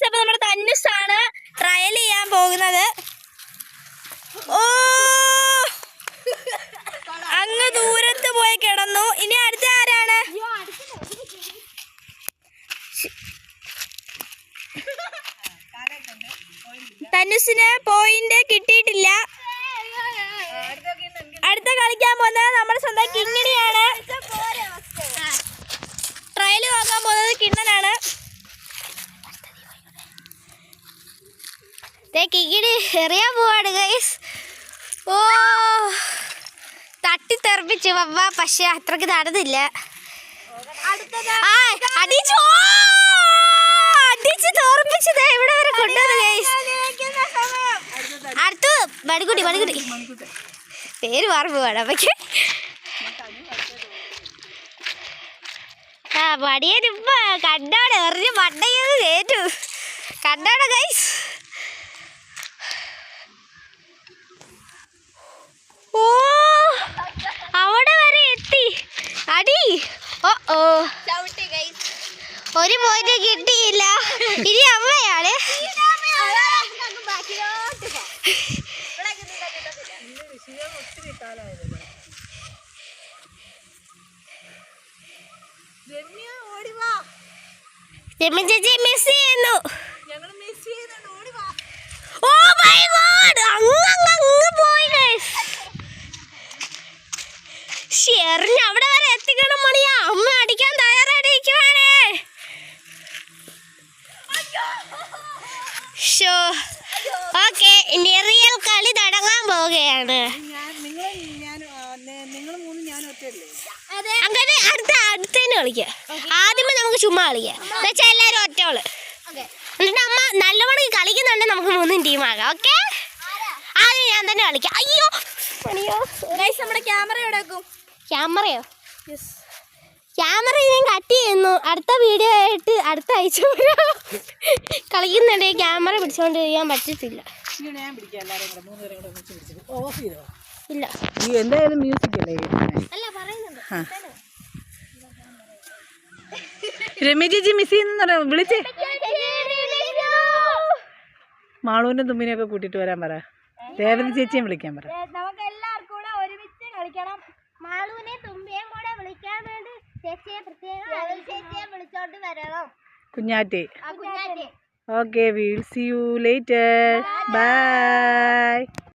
അപ്പൊ നമ്മുടെ തന്നുസാണ് ട്രയൽ ചെയ്യാൻ പോകുന്നത്. ഓ അങ്ങ് ദൂരത്ത് പോയി കിടന്നു. ഇനി അടുത്ത ആരാണ്? തന്നുസിന് പോയിന്റ് കിട്ടിയിട്ടില്ല. അടുത്ത കളിക്കാൻ പോകുന്നത് നമ്മുടെ സ്വന്തം കിങ്ങിണിയാണ്. ട്രയൽ നോക്കാൻ പോകുന്നത് കിണ്ണനാണ്. കിങ്ങിണി എറിയാൻ പോവാണ് ഗൈസ്. ഓ തട്ടിത്തെറിപ്പിച്ചു പപ്പ, പക്ഷെ അത്രക്ക് നടന്നില്ല. അടിച്ച് തോർപ്പിച്ചത് ഇവിടെ വരെ കൊണ്ടുവന്നു ഗൈസ്. അടുത്ത് മണിക്കുട്ടി, പേര് മറന്നു പോവാണ് അപ്പക്ക്. മടിയനിപ്പ കണ്ടോടെ എറിഞ്ഞ് മണ്ടയത് കേട്ടു. കണ്ടോടെ ഗൈസ്. ഓ അവിടെ വരെ എത്തി അടി. ഓ ഒരു പോയിന്റ് കിട്ടിയില്ല. ഇനി അമ്മയാണ്. രമ്യ ചേച്ചി മിസ് ചെയ്യുന്നു. ഓ മൈ ഗോഡ്, അങ്ങ് പോയി ഗൈസ്. എറിഞ്ഞ് അവിടെ വരെ എത്തിക്കണം മണിയാ. അമ്മ അടിക്കാൻ തയ്യാറായിരിക്കുവാണേ. ഓക്കെ, ഇനി റിയൽ കളി തുടങ്ങാൻ പോവുകയാണ്. അങ്ങനെ അടുത്തതിന് കളിക്കാം. ആദ്യമേ നമുക്ക് ചുമ്മാ കളിക്കാം. എന്നുവെച്ചാൽ എല്ലാവരും ഒറ്റോള്. എന്നിട്ട് അമ്മ നല്ലവണ്ണം കളിക്കുന്നുണ്ടെങ്കിൽ നമുക്ക് 3 ടീമാകാം. ഓക്കെ, ആദ്യം ഞാൻ തന്നെ കളിക്കാം. അയ്യോ നമ്മുടെ ക്യാമറ എവിടെ വെക്കും? ക്യാമറയോ? ക്യാമറ ഞാൻ കട്ട് ചെയ്യുന്നു. അടുത്ത വീഡിയോ ആയിട്ട് അടുത്ത ആഴ്ച കളിക്കുന്നുണ്ടെങ്കിൽ ക്യാമറ പിടിച്ചോണ്ട് ചെയ്യാൻ പറ്റത്തില്ല. ഇല്ല, എന്തായാലും മ്യൂസിക് അല്ലേ? അല്ല പറയുന്നുണ്ട്. രമ്യ ചേച്ചി മിസ് ചെയ്യുന്ന വിളിച്ചേ. മാളൂനും തുമ്മിനെയൊക്കെ കൂട്ടിട്ട് വരാൻ പറ. രേവതി ചേച്ചിയും വിളിക്കാൻ പറ. നമുക്ക് എല്ലാവർക്കും കൂടെ ഒരുമിച്ച് കളിക്കണം. മാളൂനെ തുമ്പിയേയും കൂടെ വിളിക്കാൻ വേണ്ടി ചേച്ചിയെ പ്രത്യേകം വിളിച്ചോണ്ട് വരണം. കുഞ്ഞാറ്റെ. Okay, we'll see you later. By.